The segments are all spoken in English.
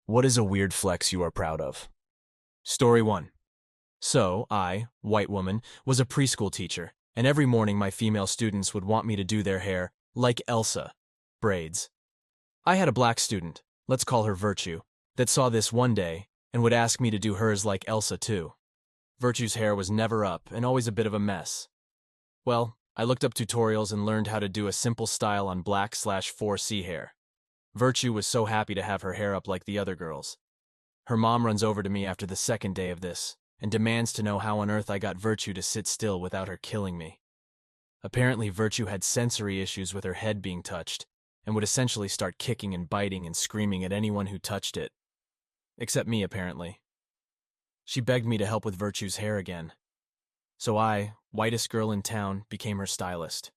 What is a weird flex you are proud of? Story 1. So, I, white woman, was a preschool teacher, and every morning my female students would want me to do their hair, like Elsa, braids. I had a black student, let's call her Virtue, that saw this one day and would ask me to do hers like Elsa too. Virtue's hair was never up and always a bit of a mess. Well, I looked up tutorials and learned how to do a simple style on black/4C hair. Virtue was so happy to have her hair up like the other girls. Her mom runs over to me after the second day of this and demands to know how on earth I got Virtue to sit still without her killing me. Apparently, Virtue had sensory issues with her head being touched and would essentially start kicking and biting and screaming at anyone who touched it. Except me, apparently. She begged me to help with Virtue's hair again. So I, whitest girl in town, became her stylist.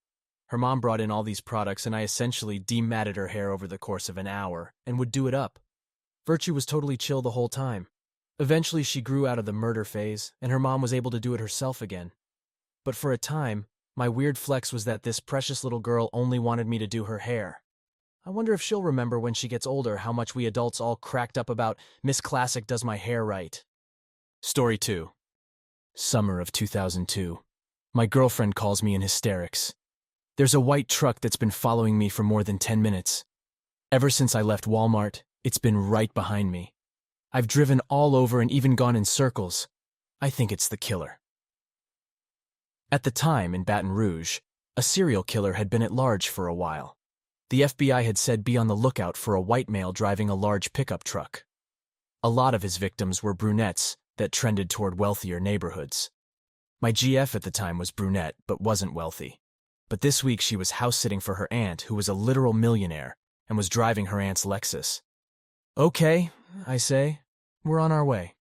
Her mom brought in all these products and I essentially dematted her hair over the course of an hour and would do it up. Virtue was totally chill the whole time. Eventually she grew out of the murder phase and her mom was able to do it herself again. But for a time, my weird flex was that this precious little girl only wanted me to do her hair. I wonder if she'll remember when she gets older how much we adults all cracked up about Miss Classic does my hair right. Story 2. Summer of 2002. My girlfriend calls me in hysterics. There's a white truck that's been following me for more than 10 minutes. Ever since I left Walmart, it's been right behind me. I've driven all over and even gone in circles. I think it's the killer. At the time, in Baton Rouge, a serial killer had been at large for a while. The FBI had said be on the lookout for a white male driving a large pickup truck. A lot of his victims were brunettes that trended toward wealthier neighborhoods. My GF at the time was brunette but wasn't wealthy. But this week she was house-sitting for her aunt who was a literal millionaire and was driving her aunt's Lexus. Okay, I say, we're on our way.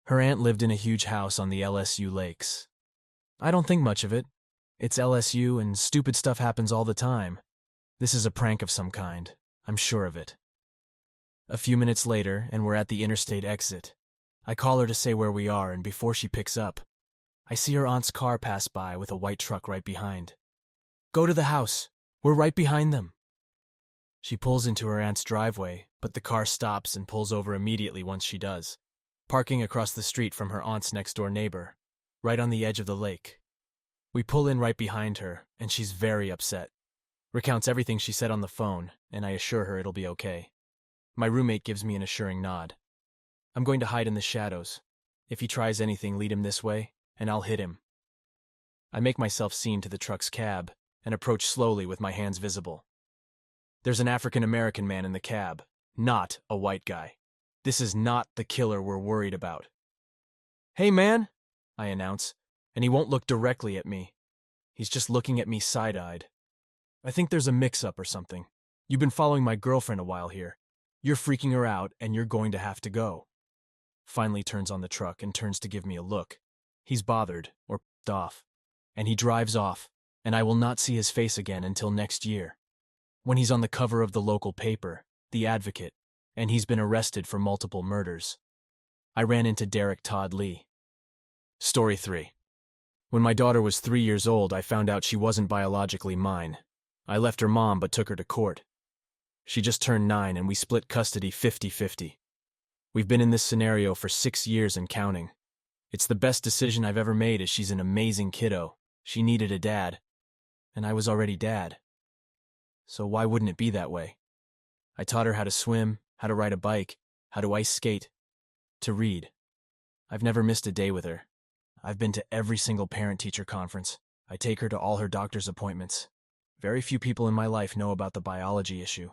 Her aunt lived in a huge house on the LSU lakes. I don't think much of it. It's LSU and stupid stuff happens all the time. This is a prank of some kind. I'm sure of it. A few minutes later, and we're at the interstate exit. I call her to say where we are, and before she picks up, I see her aunt's car pass by with a white truck right behind. Go to the house. We're right behind them. She pulls into her aunt's driveway, but the car stops and pulls over immediately once she does, parking across the street from her aunt's next-door neighbor, right on the edge of the lake. We pull in right behind her, and she's very upset. Recounts everything she said on the phone, and I assure her it'll be okay. My roommate gives me an assuring nod. I'm going to hide in the shadows. If he tries anything, lead him this way, and I'll hit him. I make myself seen to the truck's cab and approach slowly with my hands visible. There's an African-American man in the cab, not a white guy. This is not the killer we're worried about. Hey man, I announce, and he won't look directly at me. He's just looking at me side-eyed. I think there's a mix-up or something. You've been following my girlfriend a while here. You're freaking her out, and you're going to have to go. Finally turns on the truck and turns to give me a look. He's bothered, or pissed off, and he drives off, and I will not see his face again until next year, when he's on the cover of the local paper, The Advocate, and he's been arrested for multiple murders. I ran into Derek Todd Lee. Story 3. When my daughter was 3 years old, I found out she wasn't biologically mine. I left her mom but took her to court. She just turned 9 and we split custody 50-50. We've been in this scenario for 6 years and counting. It's the best decision I've ever made as she's an amazing kiddo. She needed a dad, and I was already dad. So why wouldn't it be that way? I taught her how to swim, how to ride a bike, how to ice skate, to read. I've never missed a day with her. I've been to every single parent-teacher conference. I take her to all her doctor's appointments. Very few people in my life know about the biology issue,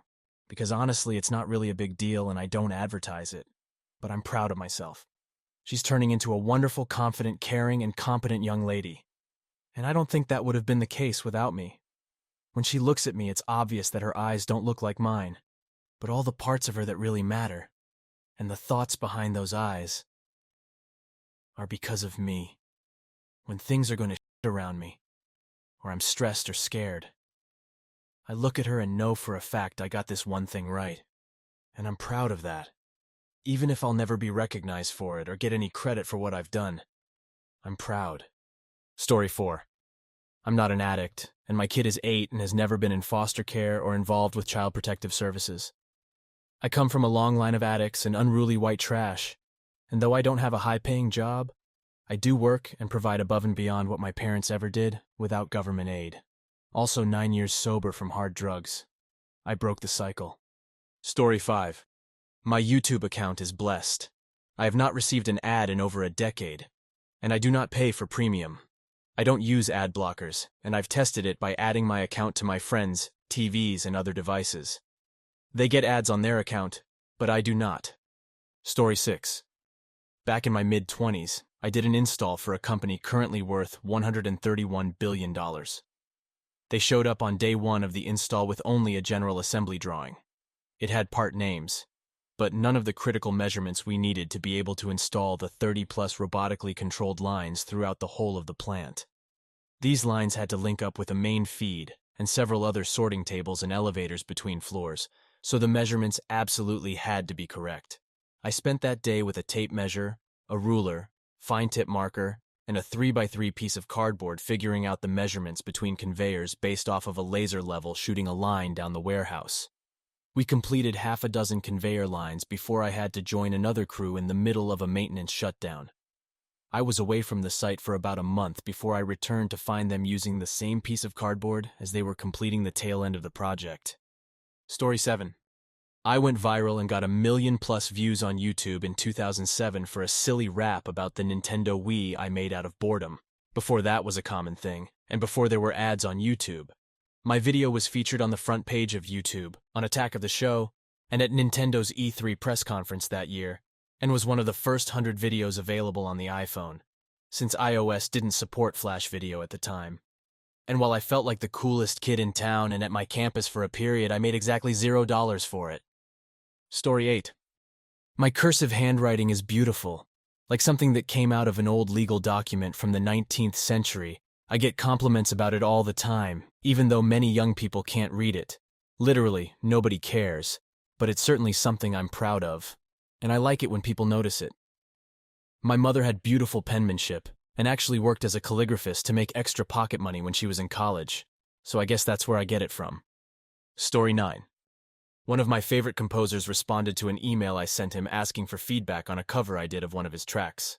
because honestly it's not really a big deal and I don't advertise it. But I'm proud of myself. She's turning into a wonderful, confident, caring, and competent young lady. And I don't think that would have been the case without me. When she looks at me, it's obvious that her eyes don't look like mine, but all the parts of her that really matter, and the thoughts behind those eyes, are because of me. When things are going to shit around me, or I'm stressed or scared, I look at her and know for a fact I got this one thing right. And I'm proud of that. Even if I'll never be recognized for it or get any credit for what I've done, I'm proud. Story 4. I'm not an addict, and my kid is 8 and has never been in foster care or involved with Child Protective Services. I come from a long line of addicts and unruly white trash, and though I don't have a high-paying job, I do work and provide above and beyond what my parents ever did without government aid. Also 9 years sober from hard drugs. I broke the cycle. Story 5. My YouTube account is blessed. I have not received an ad in over a decade, and I do not pay for premium. I don't use ad blockers, and I've tested it by adding my account to my friends' TVs and other devices. They get ads on their account, but I do not. Story 6. Back in my mid-20s, I did an install for a company currently worth $131 billion. They showed up on day one of the install with only a general assembly drawing. It had part names, but none of the critical measurements we needed to be able to install the 30-plus robotically controlled lines throughout the whole of the plant. These lines had to link up with a main feed and several other sorting tables and elevators between floors, so the measurements absolutely had to be correct. I spent that day with a tape measure, a ruler, fine-tip marker, and a 3x3 piece of cardboard figuring out the measurements between conveyors based off of a laser level shooting a line down the warehouse. We completed half a dozen conveyor lines before I had to join another crew in the middle of a maintenance shutdown. I was away from the site for about a month before I returned to find them using the same piece of cardboard as they were completing the tail end of the project. Story 7. I went viral and got 1 million+ views on YouTube in 2007 for a silly rap about the Nintendo Wii I made out of boredom. Before that was a common thing, and before there were ads on YouTube. My video was featured on the front page of YouTube, on Attack of the Show, and at Nintendo's E3 press conference that year, and was one of the first 100 videos available on the iPhone, since iOS didn't support Flash Video at the time. And while I felt like the coolest kid in town and at my campus for a period, I made exactly $0 for it. Story 8. My cursive handwriting is beautiful, like something that came out of an old legal document from the 19th century. I get compliments about it all the time, even though many young people can't read it. Literally, nobody cares, but it's certainly something I'm proud of, and I like it when people notice it. My mother had beautiful penmanship, and actually worked as a calligraphist to make extra pocket money when she was in college, so I guess that's where I get it from. Story 9. One of my favorite composers responded to an email I sent him asking for feedback on a cover I did of one of his tracks.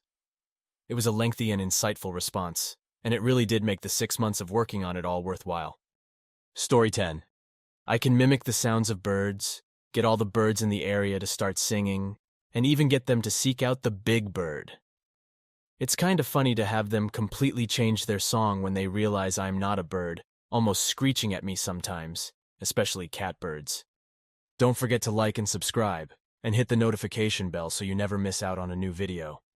It was a lengthy and insightful response, and it really did make the 6 months of working on it all worthwhile. Story 10. I can mimic the sounds of birds, get all the birds in the area to start singing, and even get them to seek out the big bird. It's kind of funny to have them completely change their song when they realize I'm not a bird, almost screeching at me sometimes, especially catbirds. Don't forget to like and subscribe, and hit the notification bell so you never miss out on a new video.